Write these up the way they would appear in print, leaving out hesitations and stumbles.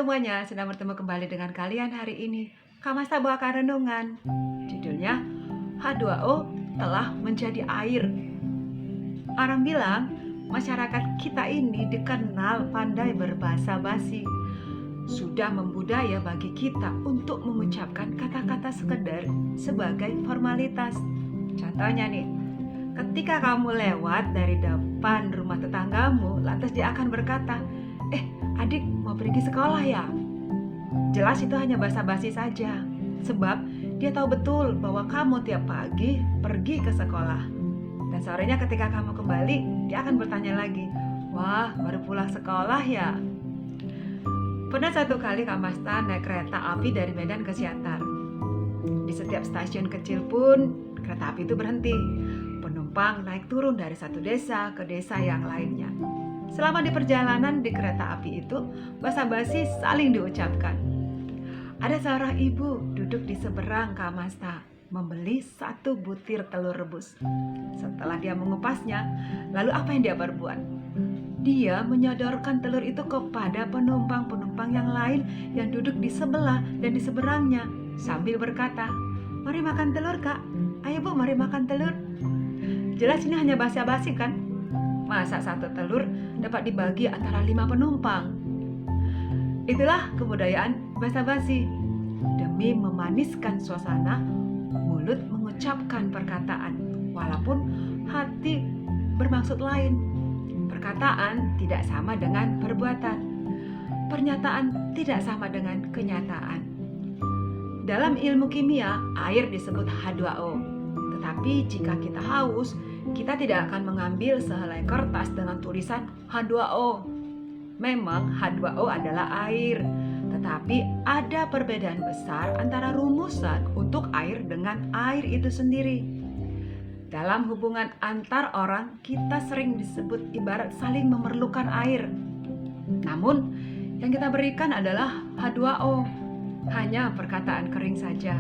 semuanya, senang bertemu kembali dengan kalian hari ini. Kak Masta bawakan renungan. Judulnya H2O telah menjadi air. Orang bilang masyarakat kita ini dikenal pandai berbahasa basi. Sudah membudaya bagi kita untuk mengucapkan kata-kata sekedar sebagai formalitas. Contohnya nih, ketika kamu lewat dari depan rumah tetanggamu, lantas dia akan berkata, adik mau pergi sekolah ya? Jelas itu hanya basa-basi saja, sebab dia tahu betul bahwa kamu tiap pagi pergi ke sekolah. Dan sorenya ketika kamu kembali, dia akan bertanya lagi, wah baru pulang sekolah ya? Pernah satu kali Kak Masta naik kereta api dari Medan ke Siantar. Di setiap stasiun kecil pun kereta api itu berhenti. Penumpang naik turun dari satu desa ke desa yang lainnya. Selama di perjalanan di kereta api itu, basa-basi saling diucapkan. Ada seorang ibu duduk di seberang Kak Masta, membeli satu butir telur rebus. Setelah dia mengupasnya, lalu apa yang dia perbuat? Dia menyodorkan telur itu kepada penumpang-penumpang yang lain yang duduk di sebelah dan di seberangnya, sambil berkata, mari makan telur kak, ayo bu mari makan telur. Jelas ini hanya basa-basi kan? Masa satu telur dapat dibagi antara 5 penumpang? Itulah kebudayaan basa-basi. Demi memaniskan suasana, mulut mengucapkan perkataan, walaupun hati bermaksud lain. Perkataan tidak sama dengan perbuatan. Pernyataan tidak sama dengan kenyataan. Dalam ilmu kimia, air disebut H2O. Tetapi jika kita haus, kita tidak akan mengambil sehelai kertas dengan tulisan H2O. Memang H2O adalah air, tetapi ada perbedaan besar antara rumusan untuk air dengan air itu sendiri. Dalam hubungan antar orang, kita sering disebut ibarat saling memerlukan air. Namun, yang kita berikan adalah H2O. Hanya perkataan kering saja,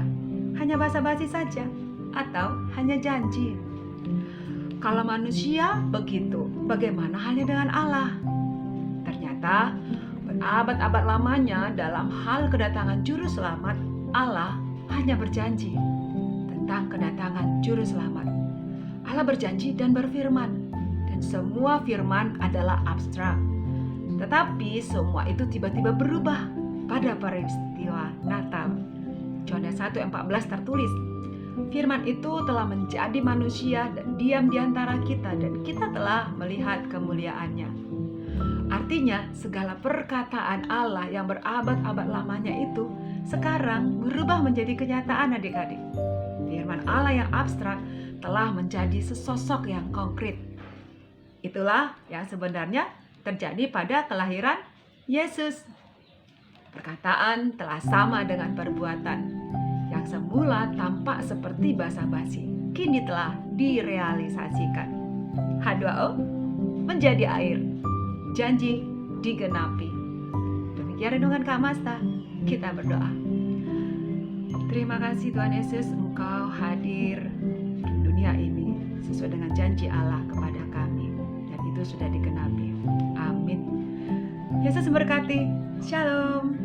hanya basa-basi saja, atau hanya janji. Kalau manusia begitu, bagaimana halnya dengan Allah? Ternyata berabad-abad lamanya dalam hal kedatangan juru selamat, Allah hanya berjanji tentang kedatangan juru selamat. Allah berjanji dan berfirman, dan semua firman adalah abstrak. Tetapi semua itu tiba-tiba berubah pada peristiwa Natal. Yohanes 1:14 tertulis, firman itu telah menjadi manusia dan diam di antara kita, dan kita telah melihat kemuliaannya. Artinya, segala perkataan Allah yang berabad-abad lamanya itu sekarang berubah menjadi kenyataan adik-adik. Firman Allah yang abstrak telah menjadi sesosok yang konkret. Itulah yang sebenarnya terjadi pada kelahiran Yesus. Perkataan telah sama dengan perbuatan. Yang semula tampak seperti basa-basi, kini telah direalisasikan. H2O menjadi air, janji digenapi. Demikian renungan Kak Masta, kita berdoa. Terima kasih Tuhan Yesus, Engkau hadir di dunia ini sesuai dengan janji Allah kepada kami, dan itu sudah digenapi. Amin. Yesus memberkati. Shalom.